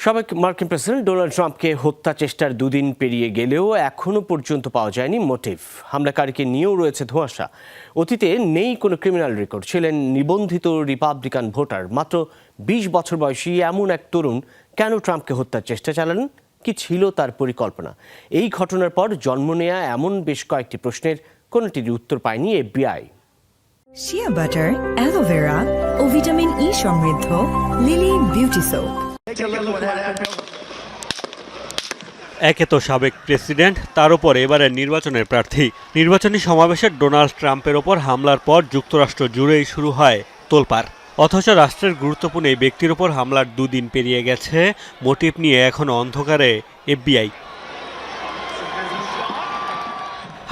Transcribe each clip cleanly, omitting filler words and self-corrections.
সাবেক মার্কিন president Donald ট্রাম্পকে হত্যা চেষ্টার দুদিন পেরিয়ে গেলেও এখনও পর্যন্ত পাওয়া যায়নি মোটিভ। হামলাকারীকে নিয়েও রয়েছে ধোঁয়াশা। অতীতে নেই কোনো ক্রিমিনাল রেকর্ড, ছিলেন নিবন্ধিত রিপাবলিকান ভোটার। মাত্র ২০ বছর বয়সী এমন এক তরুণ কেন ট্রাম্পকে হত্যার চেষ্টা চালালেন? কি ছিল তার পরিকল্পনা? এই ঘটনার পর জন্ম নেয়া এমন বেশ কয়েকটি প্রশ্নের কোনোটির উত্তর পায়নি এফবিআই। শিয়া বাটার, অ্যালোভেরা ও ভিটামিন ই সমৃদ্ধ লিলি বিউটি সোপ। একে তো সাবেক প্রেসিডেন্ট, তার উপর এবারের নির্বাচনের প্রার্থী। নির্বাচনী সমাবেশে ডোনাল্ড ট্রাম্পের ওপর হামলার পর যুক্তরাষ্ট্র জুড়েই শুরু হয় তোলপাড়। অথচ রাষ্ট্রের গুরুত্বপূর্ণ এই ব্যক্তির ওপর হামলার দুদিন পেরিয়ে গেছে, মোটিভ নিয়ে এখনও অন্ধকারে এফবিআই।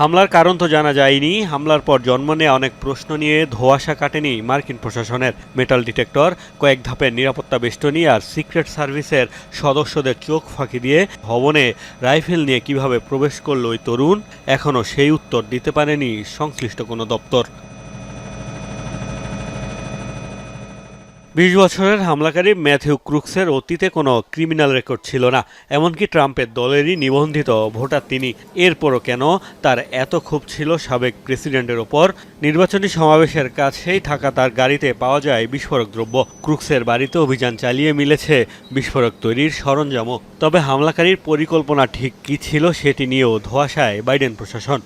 হামলার কারণ তো জানা যায়নি। হামলার পর জন্ম নেয়া অনেক প্রশ্ন নিয়ে ধোঁয়াশা কাটেনি মার্কিন প্রশাসনের। মেটাল ডিটেক্টর, কয়েক ধাপের নিরাপত্তা বেষ্টনী আর সিক্রেট সার্ভিসের সদস্যদের চোখ ফাঁকি দিয়ে ভবনে রাইফেল নিয়ে কিভাবে প্রবেশ করল ওই তরুণ, এখনও সেই উত্তর দিতে পারেনি সংশ্লিষ্ট কোনো দপ্তর। ২০ বছরের হামলাকারী ম্যাথিউ ক্রুকসের অতীতে কোনো ক্রিমিনাল রেকর্ড ছিল না, এমনকি ট্রাম্পের দলেরই নিবন্ধিত ভোটার তিনি। এরপরও কেন তার এত ক্ষোভ ছিল সাবেক প্রেসিডেন্টের ওপর? নির্বাচনী সমাবেশের কাছেই থাকা তার গাড়িতে পাওয়া যায় বিস্ফোরক দ্রব্য। ক্রুকসের বাড়িতে অভিযান চালিয়ে মিলেছে বিস্ফোরক তৈরির সরঞ্জামও। তবে হামলাকারীর পরিকল্পনা ঠিক কী ছিল সেটি নিয়েও ধোঁয়াশায় বাইডেন প্রশাসন।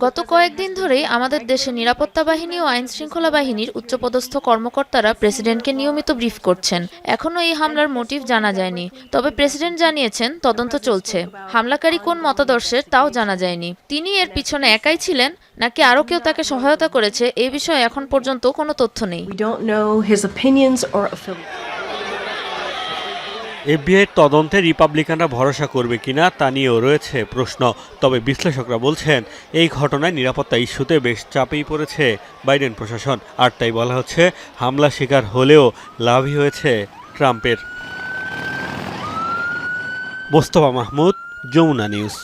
গত কয়েকদিন ধরেই আমাদের দেশে নিরাপত্তা বাহিনী ও আইন শৃঙ্খলা বাহিনীর উচ্চপদস্থ কর্মকর্তারা প্রেসিডেন্টকে নিয়মিত ব্রিফ করছেন। এখনও এই হামলার মোটিভ জানা যায়নি, তবে প্রেসিডেন্ট জানিয়েছেন তদন্ত চলছে। হামলাকারী কোন মতাদর্শের তাও জানা যায়নি। তিনি এর পিছনে একাই ছিলেন নাকি আরও কেউ তাকে সহায়তা করেছে, এই বিষয়ে এখন পর্যন্ত কোনো তথ্য নেই। এফবিআইয়ের তদন্তে রিপাবলিকানরা ভরসা করবে কিনা তা নিয়েও রয়েছে প্রশ্ন। তবে বিশ্লেষকরা বলছেন এই ঘটনায় নিরাপত্তা ইস্যুতে বেশ চাপেই পড়েছে বাইডেন প্রশাসন। আর তাই বলা হচ্ছে হামলা শিকার হলেও লাভই হয়েছে ট্রাম্পের। মোস্তফা মাহমুদ, যমুনা নিউজ।